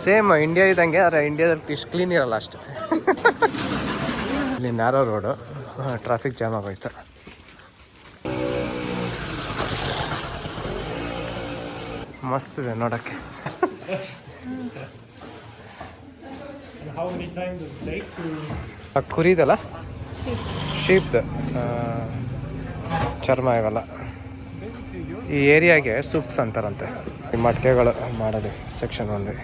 Same India ಇದ್ದಂಗೆ, ಆದರೆ ಇಂಡಿಯಾದಲ್ಲಿ ಇಷ್ಟು ಕ್ಲೀನ್ ಇರಲ್ಲ ಅಷ್ಟೇ. ಇಲ್ಲಿ ನ್ಯಾರೋ ರೋಡು, ಟ್ರಾಫಿಕ್ ಜಾಮ್ ಆಗೋಯ್ತು. ಮಸ್ತ್ ಇದೆ ನೋಡೋಕ್ಕೆ. ಕುರಿದಲ್ಲ, ಶೀಪ್ದು ಚರ್ಮ ಇವೆಲ್ಲ ಈ ಏರಿಯಾಗೆ ಸೂಪ್ಸ್ ಅಂತಾರಂತೆ. ಈ ಮಡಿಕೆಗಳು ಮಾಡೋದು ಸೆಕ್ಷನ್ 1.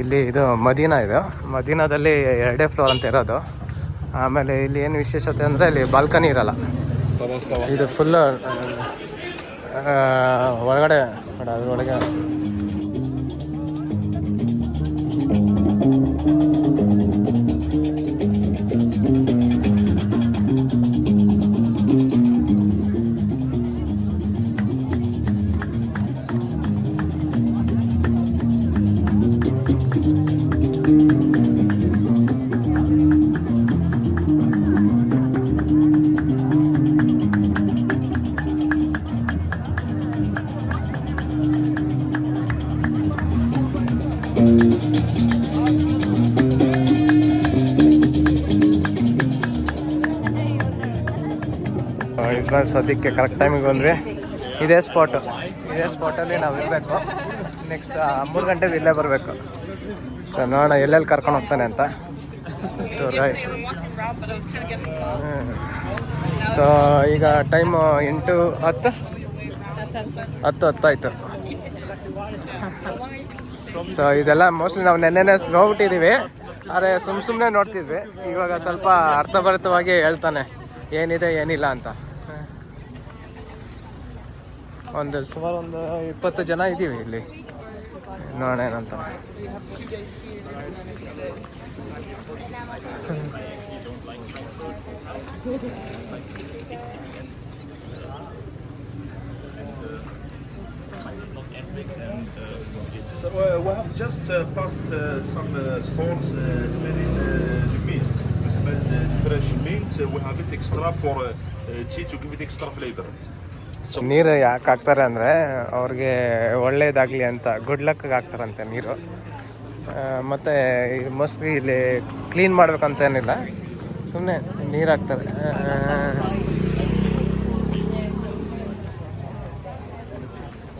ಇಲ್ಲಿ ಇದು ಮದೀನಾ ಇದೆ. ಮದೀನಾದಲ್ಲಿ 2ನೇ ಫ್ಲೋರ್ ಅಂತ ಇರೋದು. ಆಮೇಲೆ ಇಲ್ಲಿ ಏನು ವಿಶೇಷತೆ ಅಂದರೆ ಇಲ್ಲಿ ಬಾಲ್ಕನಿ ಇರಲ್ಲ. ಇದು ಫುಲ್ಲು ಒಳಗಡೆ ಅದರೊಳಗೆ ಸದ್ಯಕ್ಕೆ ಕರೆಕ್ಟ್ ಟೈಮಿಗೆ ಬಂದ್ವಿ. ಇದೇ ಸ್ಪಾಟಲ್ಲಿ ನಾವು ಇರಬೇಕು. ನೆಕ್ಸ್ಟ್ 3 ಗಂಟೆಗೆ ಇಲ್ಲೇ ಬರಬೇಕು. ಸೊ ನೋಡೋಣ ಎಲ್ಲೆಲ್ಲಿ ಕರ್ಕೊಂಡು ಹೋಗ್ತಾನೆ ಅಂತ. ಸೊ ಈಗ ಟೈಮು 8:10 ಆಯಿತು. ಸೊ ಇದೆಲ್ಲ ಮೋಸ್ಟ್ಲಿ ನಾವು ನೆನ್ನೆನೇ ನೋಡ್ಬಿಟ್ಟಿದ್ದೀವಿ, ಆದರೆ ಸುಮ್ಮನೆ ನೋಡ್ತಿದ್ವಿ. ಇವಾಗ ಸ್ವಲ್ಪ ಅರ್ಥಭರಿತವಾಗಿ ಹೇಳ್ತಾನೆ ಏನಿದೆ ಏನಿಲ್ಲ ಅಂತ. ಸುಮಾರು ಒಂದು 20 ಜನ ಇದ್ದೀವಿ ಇಲ್ಲಿ. ನೋಡೋಣ ಏನಂತ. So we have just passed some stores selling meat. We smell fresh meat. We have it extra for tea to give it extra flavor. ನೀರು ಯಾಕೆ ಹಾಕ್ತಾರೆ ಅಂದರೆ ಅವ್ರಿಗೆ ಒಳ್ಳೇದಾಗಲಿ ಅಂತ, ಗುಡ್ ಲಕ್ಗೆ ಹಾಕ್ತಾರಂತೆ ನೀರು. ಮತ್ತು ಮೋಸ್ಟ್ಲಿ ಇಲ್ಲಿ ಕ್ಲೀನ್ ಮಾಡ್ಬೇಕಂತ ಏನಿಲ್ಲ, ಸುಮ್ಮನೆ ನೀರು ಹಾಕ್ತಾರೆ.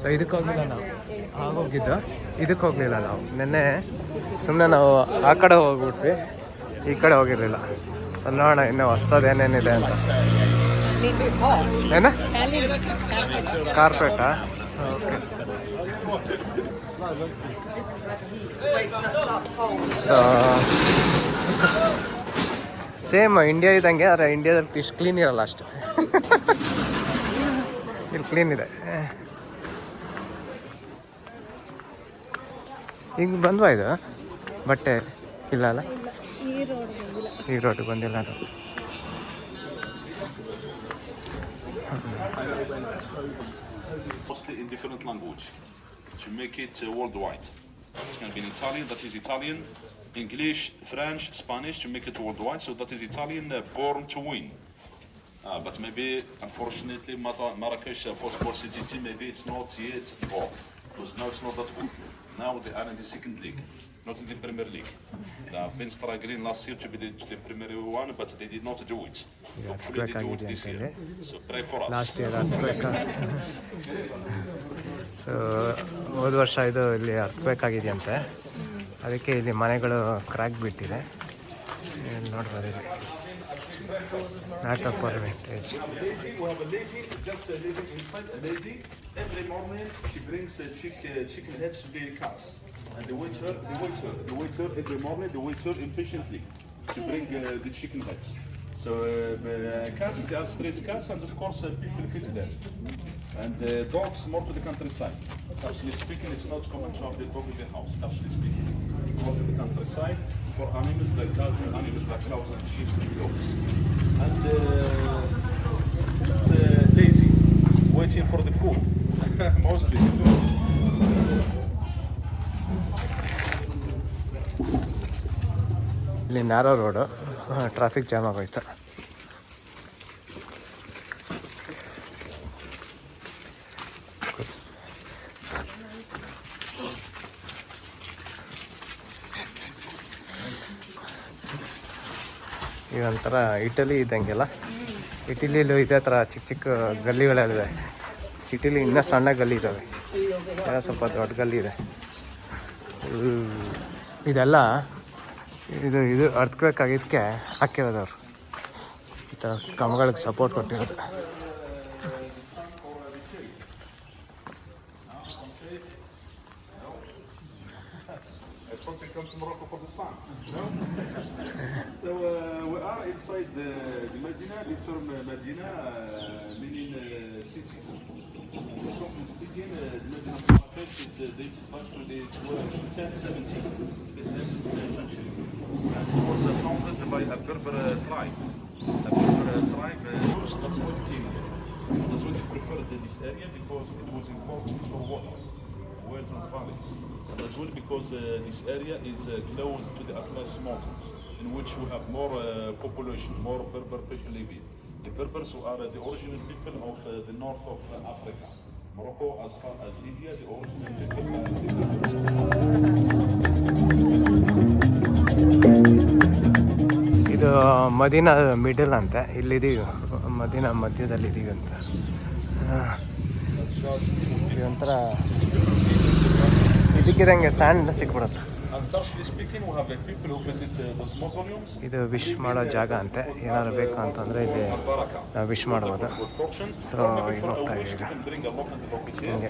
ಸೊ ಇದಕ್ಕೆ ಹೋಗಲಿಲ್ಲ ನಾವು, ಆಗೋಗಿದ್ದು ಇದಕ್ಕೆ ಹೋಗಲಿಲ್ಲ ನಾವು. ನೆನ್ನೆ ಸುಮ್ಮನೆ ನಾವು ಆ ಕಡೆ ಹೋಗ್ಬಿಟ್ವಿ, ಈ ಕಡೆ ಹೋಗಿರಲಿಲ್ಲ. ಸೊ ನೋಡೋಣ ಇನ್ನೂ ಹೊಸದೇನೇನಿದೆ ಅಂತ. ಏನ ಕಾರ್ಪೆಟಾ? ಓಕೆ. ಸೊ ಸೇಮ್ ಇಂಡಿಯಾ ಇದ್ದಂಗೆ, ಆದರೆ ಇಂಡಿಯಾದಲ್ಲಿ ಇಷ್ಟು ಕ್ಲೀನ್ ಇರಲ್ಲ ಅಷ್ಟೇ. ಇಲ್ಲಿ ಕ್ಲೀನ್ ಇದೆ. ಈಗ ಬಂದ್ವಾ ಇದು ಬಟ್ಟೆ? ಇಲ್ಲ ಅಲ್ಲ, ಈ ರೋಡ್ಗೆ ಬಂದಿಲ್ಲ ಅದು. Mostly in different language to make it worldwide. It can be in Italian, that is Italian, English, French, Spanish, to make it worldwide. So that is Italian, born to win. But maybe, unfortunately, Marrakech football city, maybe it's not yet born, because now it's not that good. Now they are in the second league, not in the Premier League. They have been struggling last year to be the Premier one, but they did not do it. Hopefully they do it this year. So pray for us. Last year so ಹೋದ ವರ್ಷ ಇದು ಇಲ್ಲಿ ಹತ್ಬೇಕಾಗಿದೆಯಂತೆ, ಅದಕ್ಕೆ ಇಲ್ಲಿ ಮನೆಗಳು crack ಬಿಟ್ಟಿದೆ. ನೋಡ್ಬೋದು ಇಲ್ಲಿ not a for vantage. We have a lady just living inside. A lady every morning she brings chicken heads to the cats, and the waiter every morning impatiently to bring the chicken heads. So cats, they are street cats, and of course people feed them. And dogs more to the countryside. Actually speaking, it's not common to have the dog in the house. Actually speaking, more to the countryside for animals like cows and sheep and goats. And lazy, waiting for the food. Mostly. ಇಲ್ಲಿ narrow road, traffic jam ಆಗೋಯ್ತು. ಇದೊಂಥರ Italy ಇದ್ದಂಗೆಲ್ಲ. ಇಟಲಿಯಲ್ಲೂ ಇದೇ ಥರ ಚಿಕ್ಕ ಚಿಕ್ಕ ಗಲ್ಲಿಗಳೆಲ್ಲಿದೆ. Italy ಇನ್ನೂ ಸಣ್ಣ ಗಲ್ಲಿ ಇದ್ದಾವೆ, ಎಲ್ಲ ಸ್ವಲ್ಪ ದೊಡ್ಡ ಗಲ್ಲಿ ಇದೆ. ಇದೆಲ್ಲ ಇದು ಅರ್ಥಕ್ವೇಕ್ ಆಗಿದ್ದಕ್ಕೆ ಹಾಕಿರೋದವ್ರು, ಈ ಥರ ಕಂಬಗಳಿಗೆ ಸಪೋರ್ಟ್ ಕೊಟ್ಟಿರೋದು. Come to Morocco for the sun. No? So we are inside the Madina. The term Madina meaning city. Strictly speaking, the Madina of Marrakech dates back to the 1070, the 11th century. And it was founded by a Berber tribe. A Berber tribe, that's what came here. That's what they preferred this area because it was important for water. Wells and valleys. And as well because this area is close to the Atlas Mountains, in which we have more population, more Berber people living. The Berbers who are the original people of the north of Africa. Morocco, as far as Libya, the original people are the Berbers. ಇದು Madina middle ಅಂತೆ, ಇಲ್ಲಿದ್ದೀವಿ ಮದೀನಾ ಮಧ್ಯದಲ್ಲಿದ್ದೀವಿ ಅಂತ. ಇದೊಂಥರ ಇದಕ್ಕಿದಂಗೆ and ಸಿಕ್ಬಿಡುತ್ತೆ. ಇದು wish ಮಾಡೋ ಜಾಗ ಅಂತೆ, ಏನಾದ್ರು ಬೇಕು ಅಂತಂದರೆ ಇಲ್ಲಿ ನಾವು ವಿಶ್ ಮಾಡ್ಬೋದು. ಸೊ ಈಗ ಹೋಗ್ತಾ ಇದ್ದೀವಿ ಹಿಂಗೆ.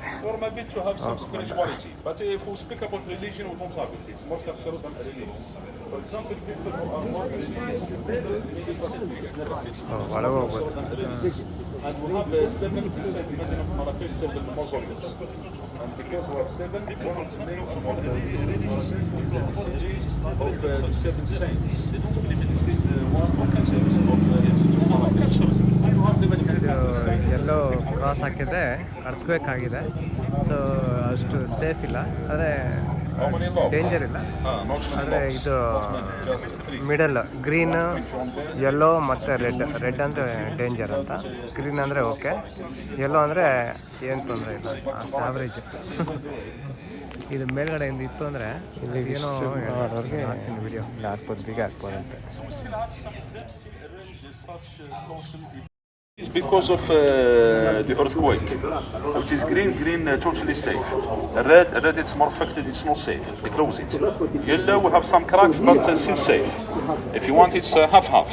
ಒಳಗೆ ಹೋಗ್ಬೋದು. And we have 7 inside the Madina of Marrakech, 7 mausoleums. And because we have 7, one of the names of the city of the 7 saints. This is one of the saints of Marrakech. Yellow cross ಹಾಕಿದ್ರೆ earthquake ಆಗಿದೆ, so ಅಷ್ಟು safe ಇಲ್ಲ, ಆದರೆ danger ಇಲ್ಲ. ಆದರೆ ಇದು middle green, yellow ಮತ್ತು red ಅಂದರೆ ಡೇಂಜರ್ ಅಂತ. ಗ್ರೀನ್ ಅಂದರೆ ಓಕೆ, ಯೆಲ್ಲೋ ಅಂದರೆ ಏನು ತೊಂದರೆ ಇಲ್ಲ, ಅಷ್ಟು ಆವ್ರೇಜ್. ಇದು ಮೇಲ್ಗಡೆಯಿಂದ ಇತ್ತು ಅಂದರೆ ಇಲ್ಲಿ ಏನೋ ಮಾಡೋರಿಗೆ ಹಾಕ್ತೀನಿ ವಿಡಿಯೋ ಇಲ್ಲ ಹಾಕ್ಬೋದು, ಬೀಗ ಹಾಕ್ಬೋದಂತೆ. It's because of the earthquake, which is green, totally safe. Red, it's more affected, it's not safe. They close it. Yellow, we have some cracks, but still safe. If you want, it's half-half,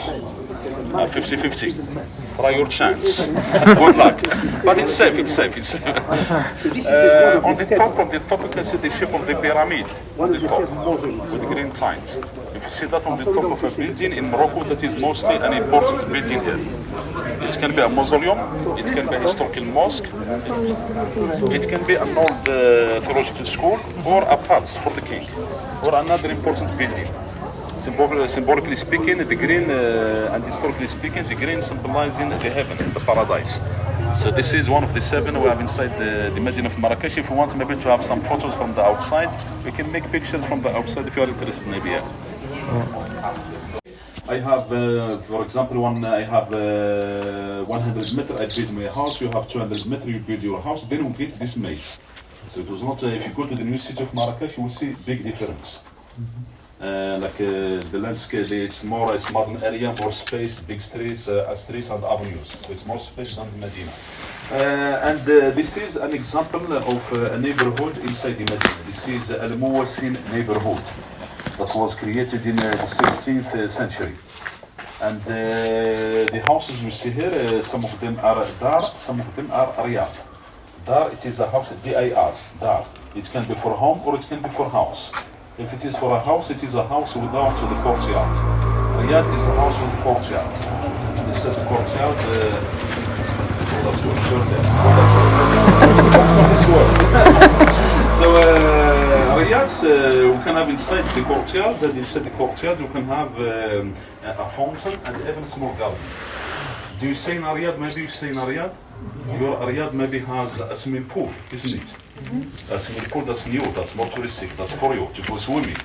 50-50. Try your chance. Good luck. But it's safe. On the top, you can see the shape of the pyramid on the top, with the green signs. If you see that on the top of a building in Morocco, that is mostly an important building here. It can be a mausoleum, it can be a historical mosque, it can be an old theological school, or a palace for the king, or another important building. Symbolically speaking, the green and historically speaking, the green symbolizing the heaven, the paradise. So this is one of the 7 we have inside the Madina of Marrakech. If you want maybe to have some photos from the outside, we can make pictures from the outside if you are interested maybe. Yeah. I have, for example, I have 100 meters, I build my house. You have 200 meters, you build your house. Then we get this maze. So it was not, if you go to the new city of Marrakech, you will see big difference. The landscape, it's modern area, more space, big streets and avenues. So it's more space than Medina. And this is an example of a neighborhood inside the Medina. This is Al Muwassin neighborhood that was created in the 16th century. And the houses you see here, some of them are dar, some of them are riyad. Dar, it is a house, D-I-R, dar. It can be for home or it can be for house. If it is for a house, it is a house without the courtyard. Riyad is a house with courtyard. This is the courtyard. That's what showed there. This word. So Riyadh, we can have inside the courtyard. That inside the courtyard, you can have a fountain and even a small garden. Do you say in Riyadh? Maybe you say in Riyadh. Your Riyadh maybe has a swimming pool, isn't it? A swimming pool that's new, that's more touristic, that's for you to go swimming.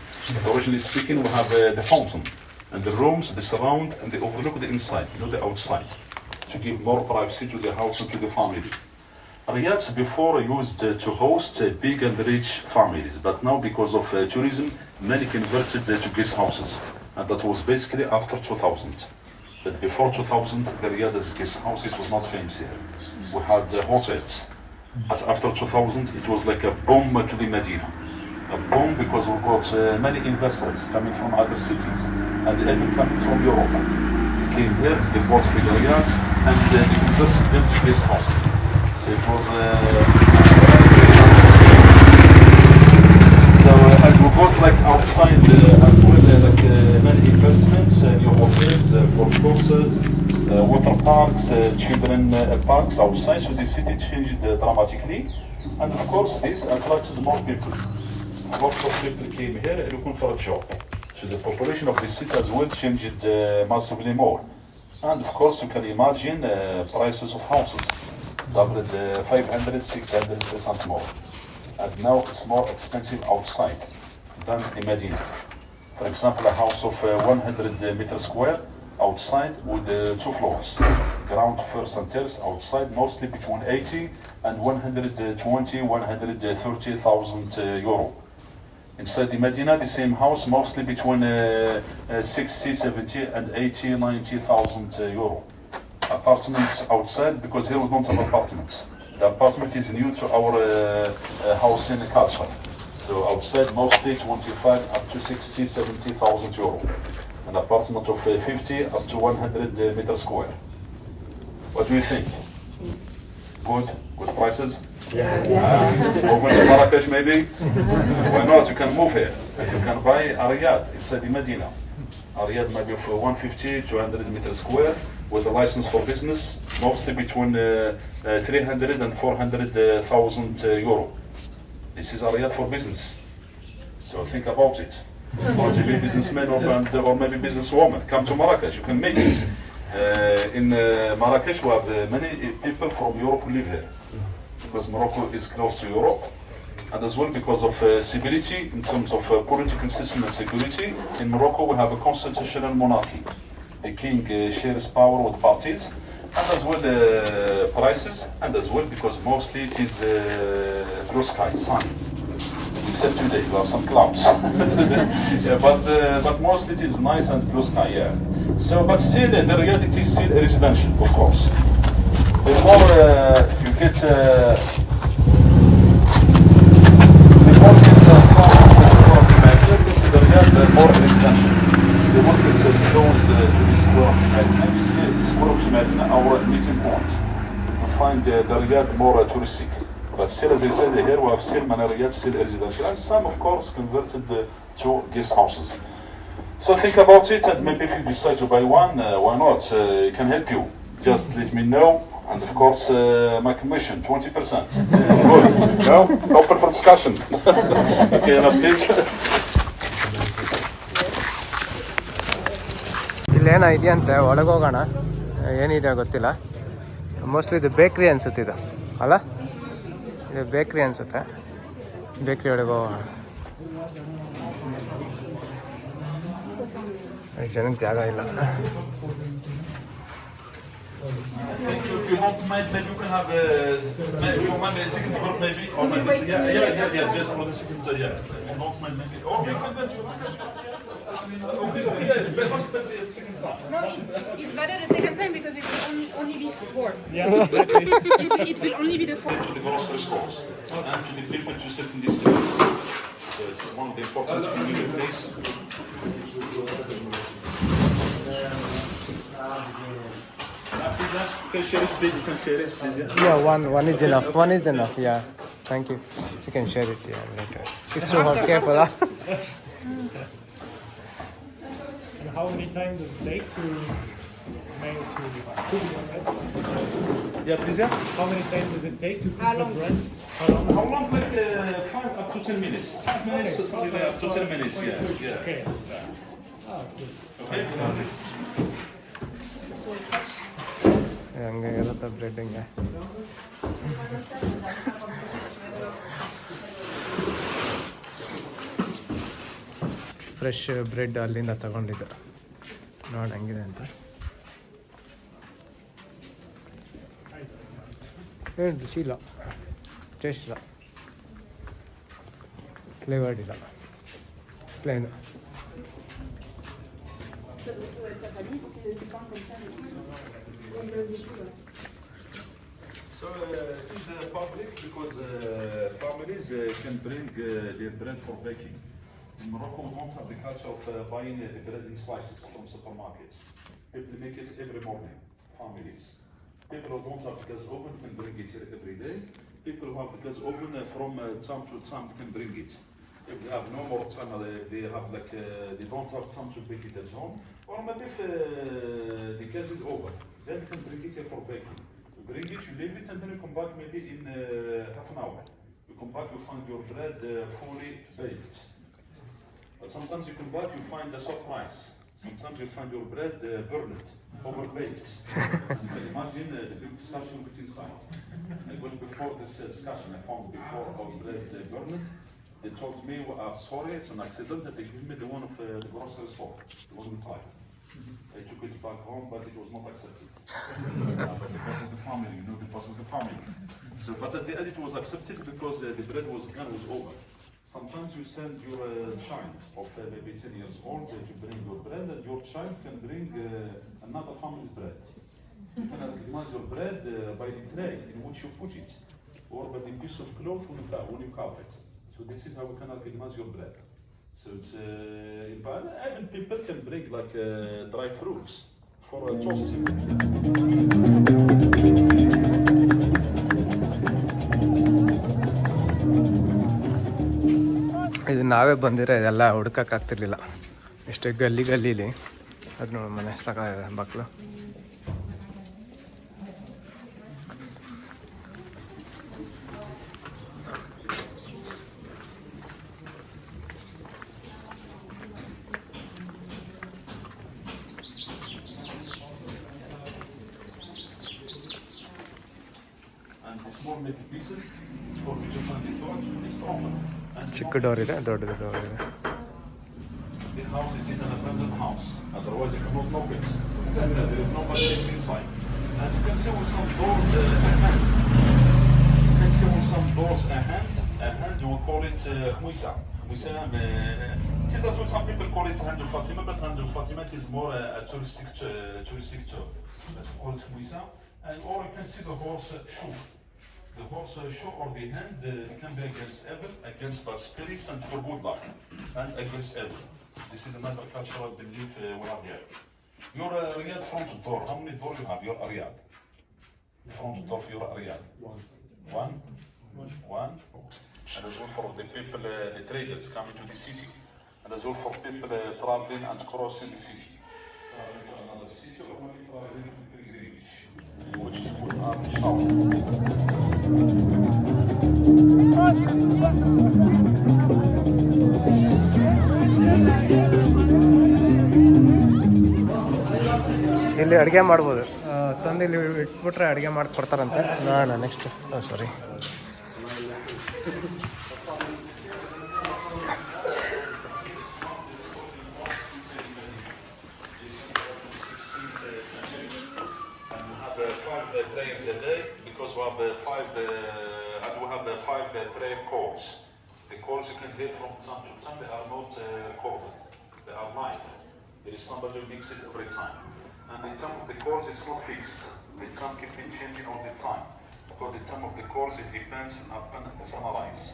But originally speaking, we have the fountain and the rooms, the surround, and they overlook the inside, not the outside, to give more privacy to the house and to the family. Riyadh before used to host big and rich families, but now because of tourism, many converted to guest houses. and that was basically after 2000. But before 2000, the Riyadh as a guest house, it was not famous here. We had hotels. But after 2000, it was like a boom to the Medina. A boom because we got many investors coming from other cities and even coming from Europe. They came here, they bought big Riyadhs and they converted them to guest houses. So it was and we got like outside as well like many investments, new hotels for courses, water parks, children parks outside. So the city changed dramatically, and of course this attracted more people. Lots of people came here looking for a job. So the population of the city as well changed massively more. And of course you can imagine prices of houses doubled 500, 600% more. And now it's more expensive outside than in Medina. For example, a house of 100 meters square outside with 2 floors. Ground, first and terrace outside, mostly between 80 and 120, 130,000 euro. Inside the Medina, the same house, mostly between 60, 70 and 80, 90,000 euro. Apartments outside, because here we don't have apartments. The apartment is new to our housing culture. So outside, mostly 25 up to 60, 70,000 euro. An apartment of 50 up to 100 meters square. What do you think? Good? Good prices? Moving to Marrakech maybe? Why not? You can move here. You can buy a Riyadh inside the Medina. A Riyadh maybe for 150, 200 meters square with a license for business, mostly between 300 and 400,000 euro. This is a Riyadh for business. So think about it. Want to be a businessman or maybe businesswoman? Come to Marrakech, you can make it. In Marrakech, we have many people from Europe who live here. Because Morocco is close to Europe. And as well because of stability in terms of political system and security. In Morocco, we have a constitutional monarchy. The king shares power with parties. And as well prices. And as well because mostly it is blue sky, sun. Except today, we have some clouds. Yeah, but mostly it is nice and blue sky, yeah. So, but still, the reality is still residential, of course. The more you get, the more it's the more residential. The more it goes to the square of Madina, our meeting point. You find the Riyadh more touristic. But still, as I said, here we have still many Riyadh, still residential, and some, of course, converted to guest houses. So think about it, and maybe if you decide to buy one, why not? It can help you. Just let me know, and of course, my commission, 20%. Good. No? Open for discussion. Okay, enough, please. ಇಲ್ಲೇನೋ ಇದೆಯಂತೆ ಒಳಗೆ ಹೋಗೋಣ ಏನಿದೆ ಗೊತ್ತಿಲ್ಲ mostly ಇದು ಬೇಕ್ರಿ ಅನ್ಸುತ್ತೆ ಇದು ಅಲ್ಲ ಇದು ಬೇಕ್ರಿ ಅನ್ಸುತ್ತೆ ಬೇಕ್ರಿ ಒಳಗೆ ಹೋಗೋಣ ಜನಕ್ಕೆ ಜಾಗ ಇಲ್ಲ If you want, maybe you can have maybe a second group, maybe, or maybe, yeah, just for the second, yeah. Not maybe, okay, No, it's better the second time because it will only be 4. Yeah, exactly. It will only be the 4. To the grocery stores and to the people to sit in these things. So it's one of the important community things. You can share it, please. You can share it, please. Yeah, one is enough. One is enough. Yeah, thank you. You can share it. Yeah, later. It's too hot. Careful, huh? And how many times does it take to make to cook the bread? Yeah, please. Yeah. How many times does it take to cook the bread? How long? Like 5 up to 10 minutes. 5 minutes, up to 10 minutes. Yeah. Okay. Oh, that's good. Okay. ಹಂಗೆ ಇರುತ್ತೆ bread ಹಿಂಗೆ fresh bread ಅಲ್ಲಿಂದ ತಗೊಂಡಿದ್ದು ನೋಡಿ ಹಂಗಿದೆ ಅಂತ ಏನು ರುಚಿ ಇಲ್ಲ ಟೇಸ್ಟ್ ಇಲ್ಲ ಫ್ಲೇವರ್ಡ್ ಇಲ್ಲ plain se retrouve avec sa famille pour qu'il ne pas comme ça. So it is public because families can bring their bread for baking. In Morocco, we don't have the culture of buying the bread in slices from supermarkets. People make it every morning, families. People who don't have the gas oven can bring it here every day. People who have the gas oven from time to time can bring it. If they have no more time, they have they don't have time to bake it at home. Or maybe if the gas is over, then you can bring it here for baking. You bring it, you leave it, and then you come back maybe in half an hour. You come back, you find your bread fully baked. But sometimes you come back, you find a surprise. Sometimes you find your bread burned, overbaked. You can imagine the big discussion with inside. And when before this discussion, I found before about bread burned, they told me, sorry, it's an accident, that they gave me the one of the grocery store, the one we buy. I took it back home, but it was not accepted. Because of the family, because of the family. So, but at the end it was accepted because the bread was gone, was over. Sometimes you send your child of maybe 10 years old to bring your bread, and your child can bring another family's bread. You can recognize your bread by the tray in which you put it, or by the piece of cloth when you carve it. So this is how we can recognize your bread. So it's even people can bring like dry fruits for toasting. ಇದು ನಾವೇ ಬಂದಿರೋ ಇದೆಲ್ಲ ಹುಡ್ಕೋಕ್ಕಾಗ್ತಿರ್ಲಿಲ್ಲ. ಇಷ್ಟೇ ಗಲ್ಲಿಲಿ ಅದು ನೋಡಿ ಮನೆ ಸಾಕಾಗಿದೆ ಮಕ್ಕಳು. ಚಿಕ್ಕ ಡೋರ್ ಇದೆ, ದೊಡ್ಡದು ಡೋರ್ ಇದೆ. The house is an abandoned house, otherwise you cannot knock it. There is nobody living inside. And you can see with some doors a hand. You can see with some doors a hand, you will call it khmisa. It is what some people call it hand of Fatima, but hand of Fatima is more a touristic term. But you call it khmisa. And or you can see the horse shoe. The horse shoe or the hand can be against evil, against bad spirits, and for good luck, and against evil. This is another cultural belief we have here. Your Riyadh front door, how many doors you have? Your Riyadh. Front door for your Riyadh. One. And as well for the people, the traders coming to the city. And as well for people traveling and crossing the city. Traveling to another city or maybe traveling to pilgrimage. Which would have shower. ಇಲ್ಲಿ ಅಡುಗೆ ಮಾಡ್ಬೋದು, ತಂದು ಇಲ್ಲಿ ಇಟ್ಬಿಟ್ರೆ ಅಡುಗೆ ಮಾಡಿ ಕೊಡ್ತಾರಂತೆ. ನಾನು next sorry Prayers a day because we have five prayer calls. The calls you can hear from time to time, they are not recorded, they are live. There is somebody who makes it every time. And the time of the calls is not fixed. The time can be changing all the time. Because the time of the calls it depends upon the sunrise.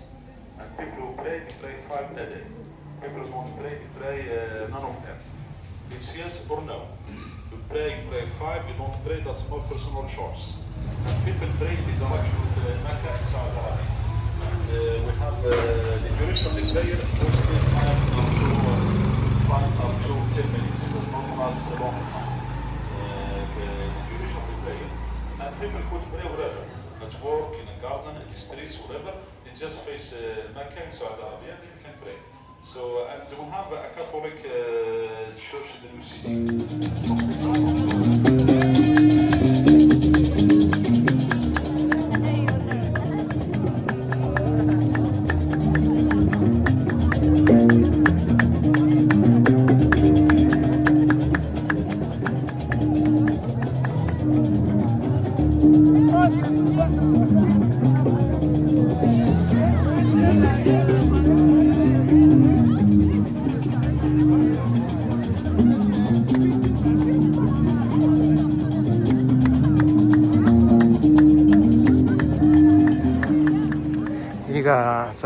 And people who pray, they pray 5 a day. People who don't pray, they pray none of them. It's yes or no. You pray 5, you don't pray, that's more personal choice. And people pray in the direction of Madina, Saudi Arabia. And we have the duration of the prayer, mostly 5 up to 10 minutes. It does not last a long time. The duration of the prayer. And people could pray wherever. At work, in a garden, in the streets, wherever. They just face Mecca in Saudi Arabia and they can pray. So, and we have a Catholic church in the new city.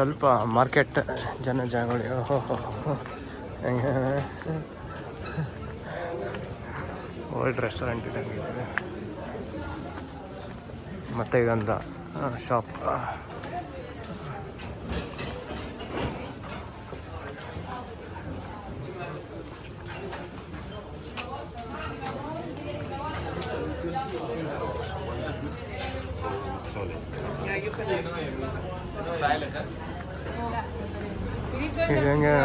ಸ್ವಲ್ಪ market ಜನಗಳು. ಓಹೋ ಹೆಂಗೆ old restaurant ಇದ್ದಂಗೆ ಇದೆ. ಮತ್ತು ಇದೊಂದು shop. ಹೆಂಗೆ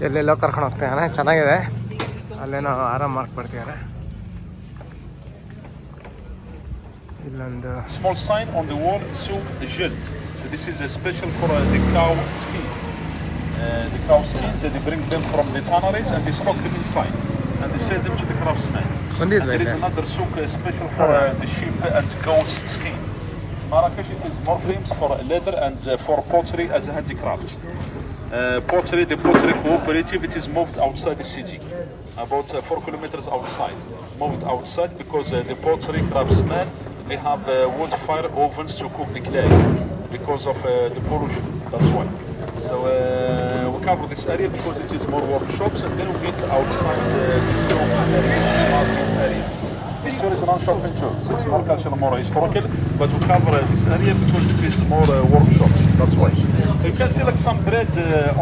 ಎಲ್ಲೆಲ್ಲೋ ಕರ್ಕೊಂಡು ಹೋಗ್ತಾನೆ. ಚೆನ್ನಾಗಿದೆ. ಅಲ್ಲೇನೋ ಆರಾಮ್ ಮಾಡ್ಕೊಡ್ತಿದ್ದಾರೆ. ಇಲ್ಲೊಂದು small sign on the wall, souk jild. So this is a special for the cow skin. The cow skins, they bring them from the tanneries and they stock them inside and they sell them to the craftsmen. And there is another souk special for the sheep and goat skin. Marrakech, it is more famous for leather and for pottery as a handicraft. The pottery cooperative, it is moved outside the city, about 4 kilometers outside. Moved outside because the pottery craftsmen, they have wood fire ovens to cook the clay because of the pollution. That's why. So we cover this area because it is more workshops, and then we get outside the market area. The tour is a non-shopping tour, so it's more cultural, more historical, but we cover this area because it is more workshops. That's why. You can see like some bread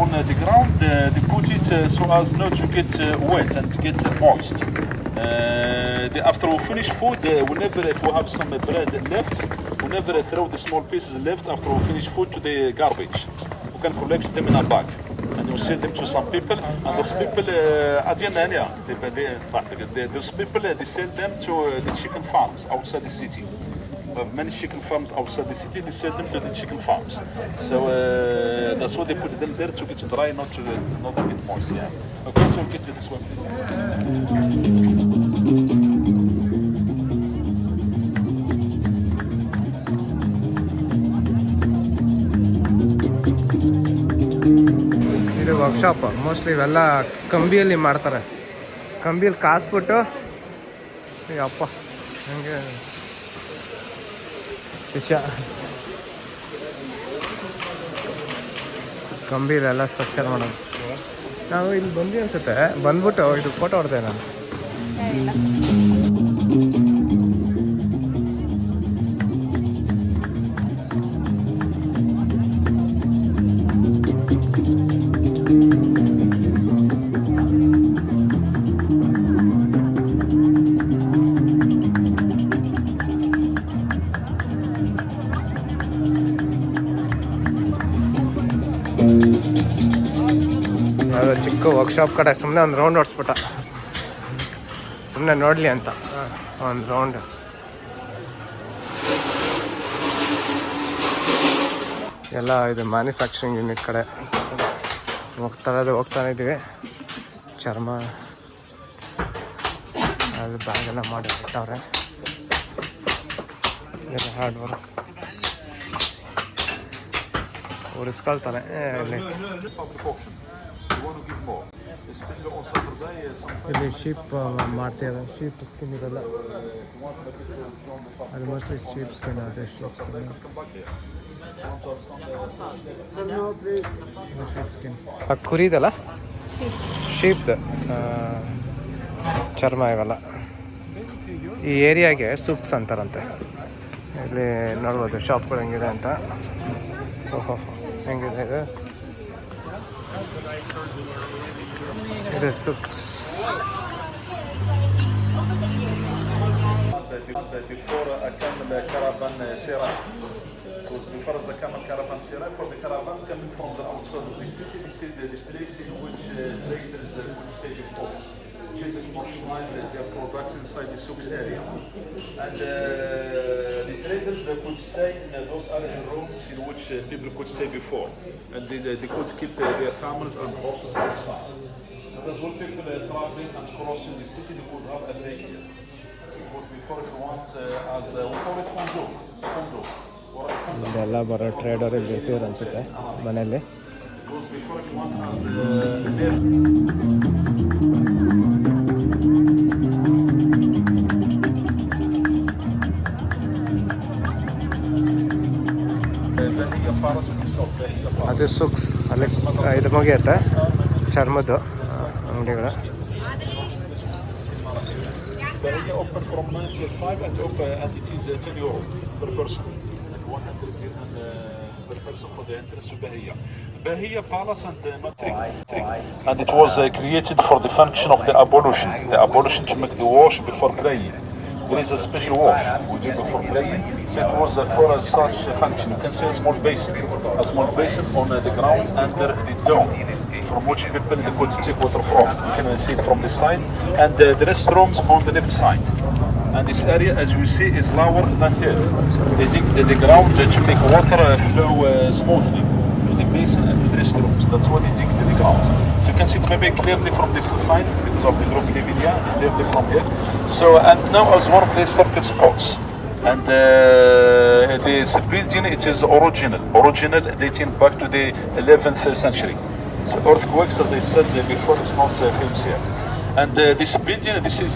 on the ground. They put it so as not to get wet and to get moist. After we finish food, whenever if we have some bread left, we never throw the small pieces left after we finish food to the garbage. We can collect them in a bag and we sell them to some people. And those people, those people, they sell them to the chicken farms outside the city. Many chicken farms outside the city, they sell them to the chicken farms. So that's why they put them there to get dry, not to get moist. Yeah. Okay, so we'll get to this one. ಇದು workshop. Mostly ಇವೆಲ್ಲ ಕಂಬಿಯಲ್ಲಿ ಮಾಡ್ತಾರೆ. ಕಂಬಿಯಲ್ಲಿ ಕಾಸ್ಬಿಟ್ಟು ಅಪ್ಪ ಹಂಗೆ ವಿಷಯ ಕಂಬಿಲೆಲ್ಲ structure ಮಾಡೋದು. ನಾವು ಇಲ್ಲಿ ಬಂದ್ವಿ ಅನ್ಸುತ್ತೆ. ಬಂದ್ಬಿಟ್ಟು ಇದು ಫೋಟೋ ಹೊಡೆದೆ ನಾನು. ಅದು ಚಿಕ್ಕ ವರ್ಕ್ಶಾಪ್ ಕಡೆ ಸುಮ್ಮನೆ ಒಂದು ರೌಂಡ್ ಹೊಡ್ಸ್ಬಿಟ್ಟ, ಸುಮ್ಮನೆ ನೋಡಲಿ ಅಂತ ಒಂದು ರೌಂಡ್. ಎಲ್ಲ ಇದು ಮ್ಯಾನುಫ್ಯಾಕ್ಚರಿಂಗ್ ಯೂನಿಟ್ ಕಡೆ ಹೋಗ್ತಾನೆ ಇದ್ದೀವಿ. ಚರ್ಮ ಅದು ಬ್ಯಾಗೆಲ್ಲ ಮಾಡಿ ಬಿಟ್ಟವ್ರೆ. ಎಲ್ಲ ಹಾರ್ಡ್ ವರ್ಕ್ ಉರಿಸ್ಕೊಳ್ತಾನೆ ಇಲ್ಲಿ. ಇಲ್ಲಿ ಶೀಪ್ ಮಾಡ್ತಿದ್ದಾರೆ. ಶೀಪ್ ಸ್ಕಿನ್ ಇರಲ್ಲ, ಅದು ಮೋಸ್ಟ್ಲಿ ಶೀಪ್ ಸ್ಕಿನ್. ಅದೇ ಶೀಪ್ ಸ್ಕಿನ್ ಕುರಿದಲ್ಲ, ಶೀಪ್ದು ಚರ್ಮ ಇವೆಲ್ಲ. ಈ ಏರಿಯಾಗೆ ಸೂಕ್ಸ್ ಅಂತಾರಂತೆ. ಇಲ್ಲಿ ನೋಡ್ಬೋದು ಶಾಪ್ಗಳು ಹೆಂಗಿದೆ ಅಂತ. ಓಹೋ ಹೆಂಗಿದೆ ಇದು. ಇದು ಸೂಕ್ಸ್. Before I come caravan Sera, was before the caravan serai for the caravans coming from the outside of the city. This is the place in which traders would stay before. Which is commercialize their products inside the souks area. And the traders could stay in those other rooms in which people could stay before. And they could keep their camels and horses outside. And as well, people traveling and crossing the city, they would have a day here. Because before it want as we call it condo. ಇದೆಲ್ಲ ಬರೋ trader ಇಲ್ಲಿ ಇರ್ತೀವ್ರು ಅನಿಸುತ್ತೆ ಮನೆಯಲ್ಲಿ. Because before it want as ಅದು ಸುಕ್ಸ್ ಅಲ್ಲಿ ಇದು ಮುಗಿಯುತ್ತೆ ಚರ್ಮದ್ದು ಅಂಗಡಿಗಳು. Bahia open from 9 till 5 and open and it is 10 euro per person and 100 dirham per person for the entrance to Bahia. Bahia Palace and and it was created for the function of the ablution to make the wash before praying. There is a special wash we do before praying. So it was for such a function. You can see a small basin on the ground under the dome, from which people could take water from. You can see it from the side, and the restrooms on the left side. And this area, as you see, is lower than here. They dig the ground to make water flow smoothly to the basin and to the restrooms. That's why they dig the ground. So you can see it maybe clearly from this side because of the drop in the video, clearly from here. So, and now as one of the historical spots. And this building, it is original dating back to the 11th century. So earthquakes, as I said before, it's not famous here. And this building, this is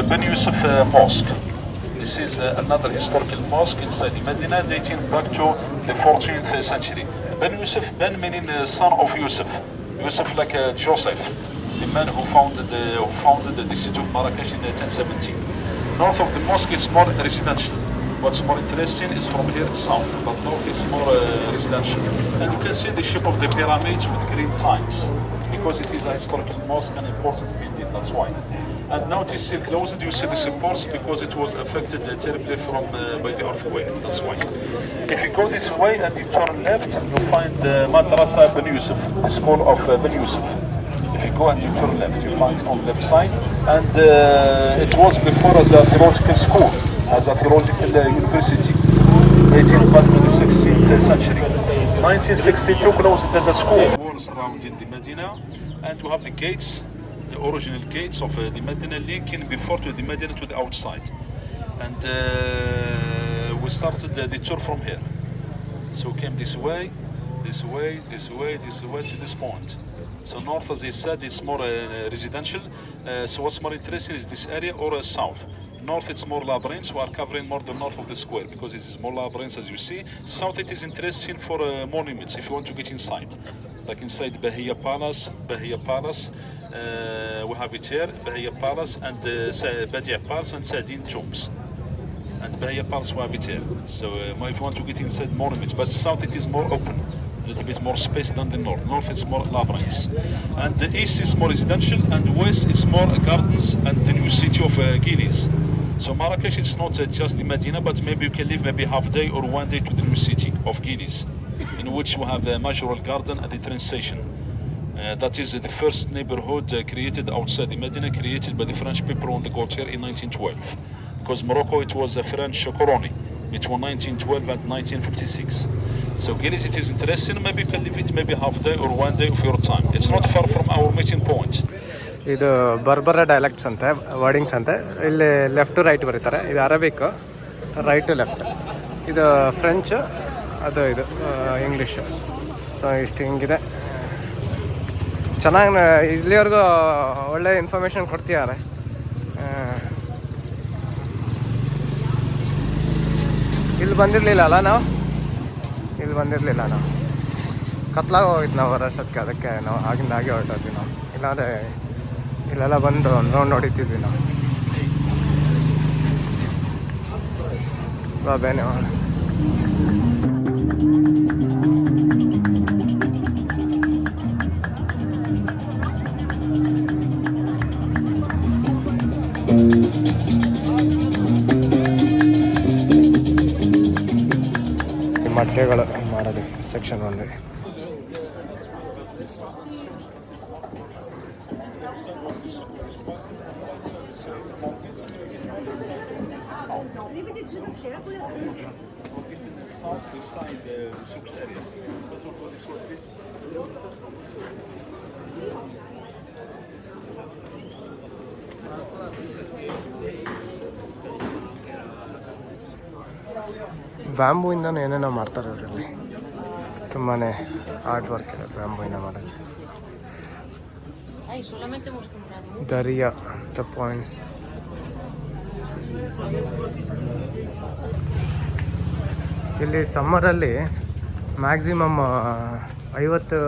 Ben Yusuf Mosque. This is another historical mosque inside the Madina dating back to the 14th century. Ben Yusuf, Ben meaning son of Yusuf. Yusuf like Joseph, the man who founded the city of Marrakech in 1017. North of the mosque is more residential. What's more interesting is from here south, but north is more residential. And you can see the shape of the pyramids with green tiles, because it is a historical mosque and important building, that's why. And now it is still closed, you see the supports because it was affected terribly by the earthquake, that's why. If you go this way and you turn left, you find Madrasa Ben Yusuf, the school of Ben Yusuf. If you go and you turn left, you find it on the left side. And it was before as a theological school, as a theological university, dating back to the 16th century. 1962 closed it as a school. Walls surrounding the Medina, and you have the gates, the original gates of the Medina linking before to the Medina to the outside. And we started the tour from here. So we came this way to this point. So north, as I said, is more residential. So what's more interesting is this area or south. North it's more labyrinths. We are covering more the north of the square because it is more labyrinths as you see. South it is interesting for monuments if you want to get inside. Like inside Bahia Palace, we have it here, Bahia Palace and Badia Palace and Sadin tombs. And Bahia Palace we have it here. So if you want to get inside monuments, but south it is more open. A little bit more space than the north. North is more labyrinths. And the east is more residential and west is more gardens and the new city of Guilis. So Marrakech is not just the Medina, but maybe you can live maybe half day or one day to the new city of Guilis, in which we have the Majorel Garden and the train station. That is the first neighborhood created outside the Medina, created by the French people on the Gautier in 1912. Because Morocco, it was a French colony between 1912 and 1956. So Guilis, it is interesting, maybe you can live it maybe half day or one day of your time. It's not far from our meeting point. ಇದು ಬರ್ಬರ dialects ಅಂತೆ, wordings ಅಂತೆ. ಇಲ್ಲಿ left to right ಬರೀತಾರೆ. ಇದು Arabic, right to left. ಇದು French, ಅದು ಇದು English. So ಇಷ್ಟು ಹಿಂಗಿದೆ. ಚೆನ್ನಾಗಿ ಇಲ್ಲಿವರೆಗೂ ಒಳ್ಳೆ ಇನ್ಫಾರ್ಮೇಷನ್ ಕೊಡ್ತಿದ್ದಾರೆ. ಇಲ್ಲಿ ಬಂದಿರಲಿಲ್ಲ ನಾವು ಕತ್ಲಾಗ ಹೋಗಿದ್ದು ನಾವು ಬರೋಷ್ಟೊತ್ತಿಗೆ, ಅದಕ್ಕೆ ನಾವು ಆಗಿಂದ ಹಾಗೆ ಹೊರಟೋದ್ವಿ ನಾವು. ಇಲ್ಲಾಂದರೆ ಇಲ್ಲೆಲ್ಲ ಬಂದು ಒಂದು ರೌಂಡ್ ಹೊಡಿತಿದ್ವಿ ನಾವು. ಬೇನೆ section only. Beside the souks area. That's what this one is. ಬ್ಯಾಂಬೂಯಿಂದನೂ ಏನೇನೋ ಮಾಡ್ತಾರೆ ಅವರಲ್ಲಿ. ತುಂಬಾ ಆರ್ಟ್ ವರ್ಕ್ ಇದೆ ಬ್ಯಾಂಬೂಯಿಂದ ಮಾಡೋದು. Dariya the points. ಇಲ್ಲಿ ಸಮ್ಮರಲ್ಲಿ ಮ್ಯಾಕ್ಸಿಮಮ್ 50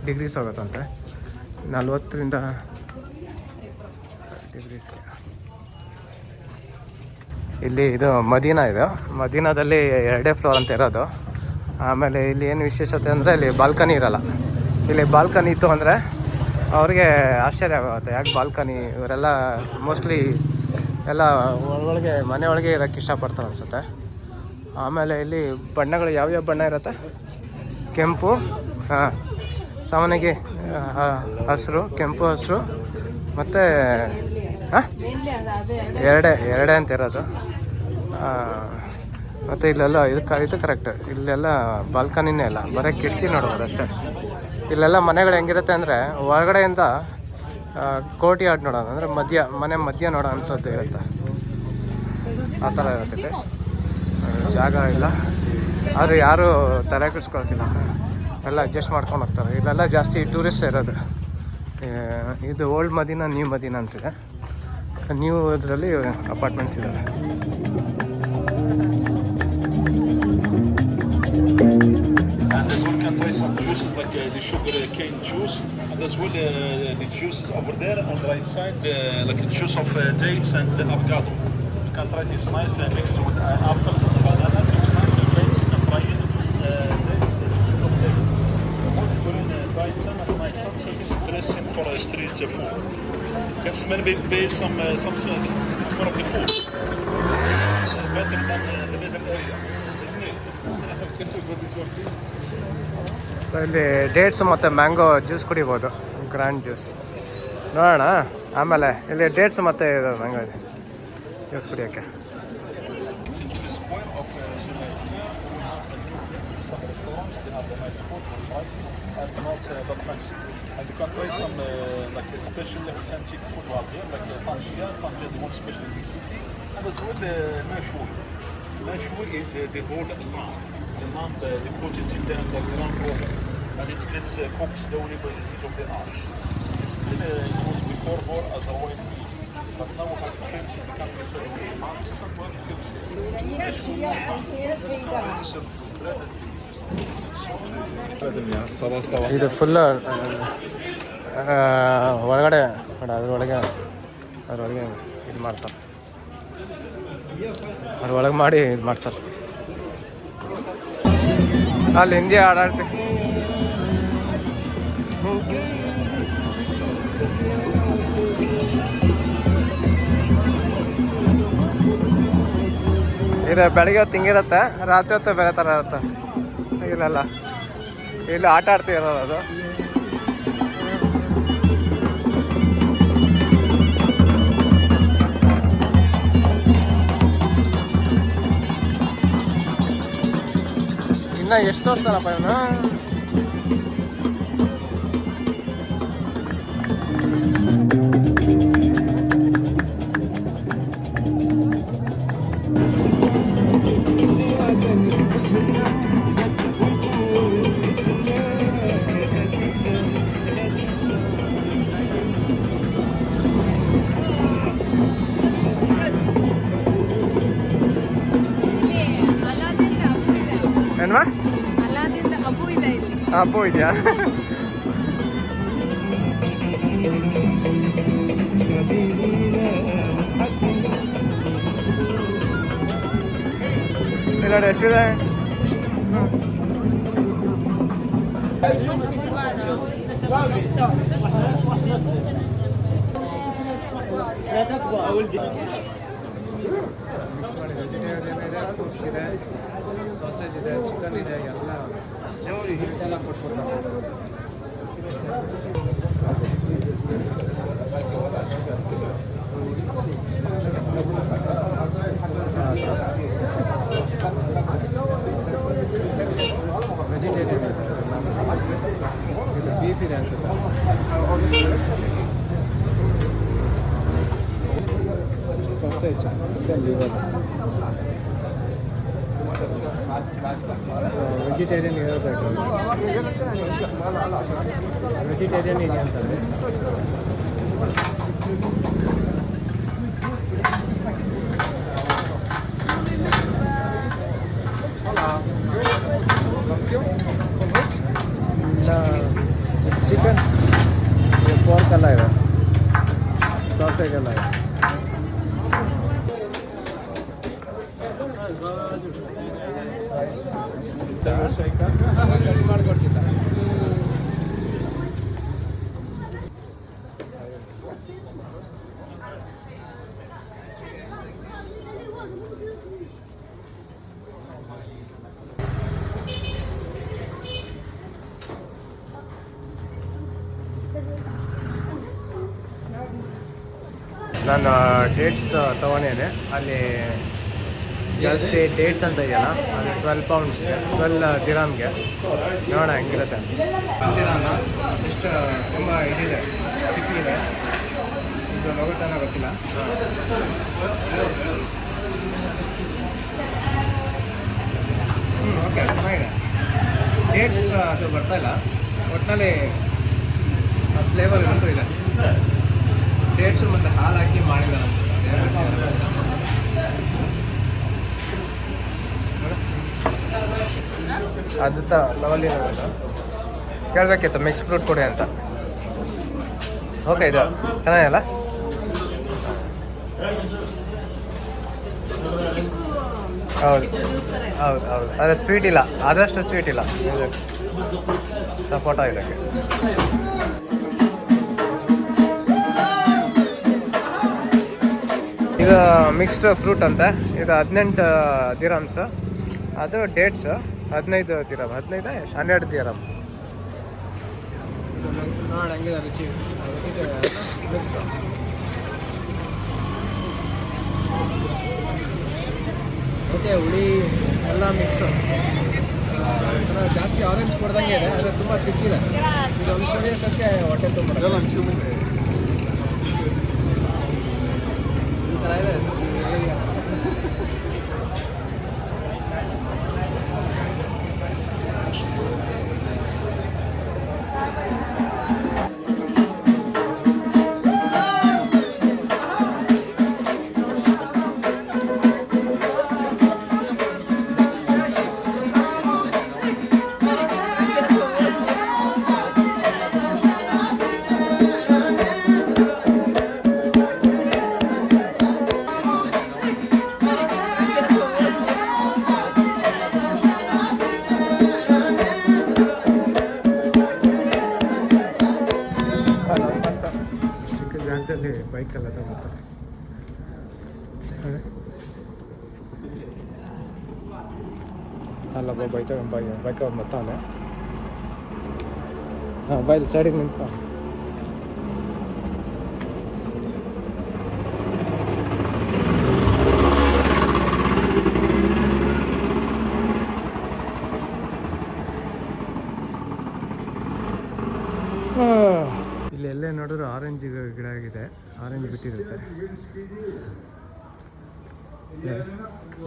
ಡಿಗ್ರೀಸ್ ಹೋಗುತ್ತಂತೆ, 40ರಿಂದ ಡಿಗ್ರೀಸ್. ಇಲ್ಲಿ ಇದು ಮದೀನಾ ಇದೆ. ಮದೀನಾದಲ್ಲಿ 2 ಫ್ಲೋರ್ ಅಂತ ಇರೋದು. ಆಮೇಲೆ ಇಲ್ಲಿ ಏನು ವಿಶೇಷತೆ ಅಂದರೆ ಇಲ್ಲಿ ಬಾಲ್ಕನಿ ಇರೋಲ್ಲ. ಇಲ್ಲಿ ಬಾಲ್ಕನಿ ಇತ್ತು ಅಂದರೆ ಅವ್ರಿಗೆ ಆಶ್ಚರ್ಯ ಆಗುತ್ತೆ, ಯಾಕೆ ಬಾಲ್ಕನಿ. ಇವರೆಲ್ಲ ಮೋಸ್ಟ್ಲಿ ಎಲ್ಲ ಒಳಗೆ ಮನೆ ಒಳಗೆ ಇರೋಕ್ಕೆ ಇಷ್ಟಪಡ್ತಾರೆ ಅನಿಸುತ್ತೆ. ಆಮೇಲೆ ಇಲ್ಲಿ ಬಣ್ಣಗಳು ಯಾವ್ಯಾವ ಬಣ್ಣ ಇರುತ್ತೆ? ಕೆಂಪು, ಸಾಮಾನ್ಯವಾಗಿ ಹಸಿರು, ಕೆಂಪು, ಹಸಿರು ಮತ್ತು ಎರಡೇ ಅಂತ ಇರೋದು. ಮತ್ತು ಇಲ್ಲೆಲ್ಲ ಇದು ಕರೆಕ್ಟ್. ಇಲ್ಲೆಲ್ಲ ಬಾಲ್ಕನಿನೇ ಇಲ್ಲ, ಬರೀ ಕಿಟಕಿ ನೋಡ್ಬೋದು ಅಷ್ಟೇ. ಇಲ್ಲೆಲ್ಲ ಮನೆಗಳು ಹೆಂಗಿರುತ್ತೆ ಅಂದರೆ ಹೊರಗಡೆಯಿಂದ ಕೋರ್ಟ್ ಯಾರ್ಡ್ ನೋಡೋಣ ಅಂದರೆ ಮನೆ ಮಧ್ಯ ನೋಡೋ ಅಂಥದ್ದು ಇರುತ್ತೆ. ಆ ಥರ ಇರುತ್ತೆ. ಇಲ್ಲಿ ಜಾಗ ಇಲ್ಲ, ಆದರೆ ಯಾರೂ ತಲೆ ಕೆಡಿಸ್ಕೊಳ್ತಿಲ್ಲ, ಎಲ್ಲ ಅಡ್ಜಸ್ಟ್ ಮಾಡ್ಕೊಂಡು ಹೋಗ್ತಾರೆ. ಇಲ್ಲೆಲ್ಲ ಜಾಸ್ತಿ ಟೂರಿಸ್ಟ್ ಇರೋದು. ಇದು ಓಲ್ಡ್ ಮದೀನಾ, ನ್ಯೂ ಮದೀನಾ ಅಂತಿದೆ. ನ್ಯೂ ಇದರಲ್ಲಿ ಅಪಾರ್ಟ್ಮೆಂಟ್ಸ್ ಇದ್ದಾವೆ. And as well can try some juices like the sugar cane juice, and as well the juices over there on the right side, like the juice of dates and avocado. You can try this nice mixed with apple, bananas. It's nice and great. You can try it. Dates, of dates. Put in right time at night time, so it's dressing for street food. You can smell maybe some the smell of the food. Better than the middle area, isn't it? Can you go this one, please? So ಇಲ್ಲಿ dates ಮತ್ತು mango juice ಕುಡಿಬೋದು, grand juice ನೋಡೋಣ. ಆಮೇಲೆ ಇಲ್ಲಿ dates ಮತ್ತು ಇದು mango ಇದೆ juice ಕುಡಿಯೋಕ್ಕೆ. And you can try some like a special authentic food out here, like Tangier, the one special in the city. And as well the mashwood. Mashwood is the whole lamb. The lamb, they put it in the underground oven, and it gets cooked slowly by the heat of the ash. It's been used before more as a royal meat, but now we have changed the country so we have some work films here. ಇದು full ಒಳಗಡೆ ಅದರೊಳಗೆ ಇದು ಮಾಡ್ತಾರೆ, ಅದ್ರೊಳಗೆ ಮಾಡಿ ಇದು ಮಾಡ್ತಾರೆ. ಅಲ್ಲಿ ಹಿಂದಿ ಆಡಾಡ್ತೀವಿ. ಇದು ಬೆಳಗ್ಗೆ ಹೊತ್ತು ಹಿಂಗಿರುತ್ತೆ, ರಾತ್ರಿ ಹೊತ್ತು ಬೇರೆ ಥರ ಇರುತ್ತೆ. ಇಲ್ಲೆಲ್ಲ ಇಲ್ಲಿ ಆಟ ಆಡ್ತಿರೋದು ಅದು. ಇನ್ನು ಎಷ್ಟು ತೋರಿಸ್ತಾರಪ್ಪ ಇವನು. ಏನ್ವಾ ಹಬ್ಬ ಇದೆಯಾ? ಇಲ್ಲ ಎಷ್ಟಿದೆ? ಸಾಸೇಜ್ ಇದೆ, ಚಿಕನ್ ಇದೆ, ಎಲ್ಲ ಕೊಟ್ಬಿಡ್ತಾರೆ. ವೆಜಿಟೇರಿಯನ್ ಇದು ಬೀಫ್ ಇದೆ ಅನ್ಸುತ್ತೆ. ಸಾಸೇಜ್ ಲಿವರ್ ವೆಜಿಟೇರಿಯನ್ ಇರಬೇಕು. ವೆಜಿಟೇರಿಯನ್ ಇದೆ ಅಂತಂದರೆ ಚಿಕನ್ ಪೋರ್ಕ್ ಎಲ್ಲ ಇದೆ, ಸಾಸೇಜ್ ಎಲ್ಲ ಇದೆ. ಮಾಡಿಕೊಡ್ಸಿಲ್ಲ. ನಾನು ಡೇಟ್ಸ್ ತೊಗೊಂಡಿದ್ದೆ. ಅಲ್ಲಿ ಜಾಸ್ತಿ ಡೇಟ್ಸ್ ಅಂತ ಇದೆಯಲ್ಲ, ಅದು 12 ಪೌಂಡ್ಸ್ 12 ದಿರಾಮ್ಗೆ. ನೋಡೋಣ ಹೆಂಗಿರುತ್ತೆ. ದಿರಾಮ ಎಷ್ಟು ತುಂಬ ಇದಿದೆ, ಚಿಕ್ಕಿದೆ. ಇದು ಹೋಗುತ್ತಾನ ಗೊತ್ತಿಲ್ಲ. ಓಕೆ, ಚೆನ್ನಾಗಿದೆ. ಡೇಟ್ಸ್ ಅದು ಬರ್ತಾಯಿಲ್ಲ, ಒಟ್ಟಿನಲ್ಲಿ ಫ್ಲೇವರ್ ಅಂತೂ ಇದೆ. ಡೇಟ್ಸು ಮತ್ತು ಹಾಲು ಹಾಕಿ ಮಾಡಿದ್ದಾರೆ ಅದು ಲವಲಿ ಕೇಳಬೇಕಿತ್ತು ಮಿಕ್ಸ್ ಫ್ರೂಟ್ ಕೊಡಿ ಅಂತ. ಓಕೆ, ಇದು ಚೆನ್ನಾಗಿಲ್ಲ. ಹೌದು ಹೌದು ಹೌದು, ಅದೇ ಸ್ವೀಟ್ ಇಲ್ಲ, ಆದಷ್ಟು ಸ್ವೀಟ್ ಇಲ್ಲ. ಸಪೋಟ ಇದಕ್ಕೆ. ಇದು ಮಿಕ್ಸ್ಡ್ ಫ್ರೂಟ್ ಅಂತ. ಇದು 18 ದಿರಾಮ್ಸ್. ಅದು ಡೇಟ್ಸ್ 15 ದಿರಾಮ್. 12 ದಿರಾಮ್. ನೋಡಿ ಹಂಗಿದೆ ರುಚಿ. ಮಿಕ್ಸ್ಡ್ ಓಕೆ, ಹುಳಿ ಎಲ್ಲ ಮಿಕ್ಸು. ಜಾಸ್ತಿ ಆರೆಂಜ್ ಕೊಡ್ದಂಗೆ ಇದೆ, ಅದು ತುಂಬ ತಿಕ್ಕಿದೆ. ಇದು ಒಂದು ಕುಡಿಯೋಸಕ್ಕೆ ಹೊಟ್ಟೆ ತುಂಬ ಈ ಥರ ಇದೆ. ಜಾಗದಲ್ಲಿ ಬೈಕೆಲ್ಲ ತಗೋತಾರೆ. ಅಲ್ಲೊಬ್ಬ ಬೈಕ್ ಅವ್ರು ಮತ್ತವನೆ. ಹಾಂ, ಬೈಲ್ ಸೈಡಿಗೆ ನಿಂತ್ಕ. ಇಲ್ಲಿ ಎಲ್ಲೇ ನೋಡಿದ್ರು ಆರೆಂಜ್ ಗಿಡ ಆಗಿದೆ, ಆರೆಂಜ್ ಬಿಟ್ಟಿರುತ್ತೆ.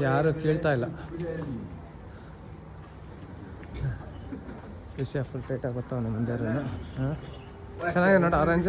ಯಾರು ಕೇಳ್ತಾ ಇಲ್ಲ. ಖುಷಿ ಫುಲ್ ಪೇಟಾಗಿ ಬರ್ತಾವನೆ ಮುಂದೆ. ಹಾಂ, ಚೆನ್ನಾಗಿದೆ ನೋಡಿ ಆರೆಂಜ್.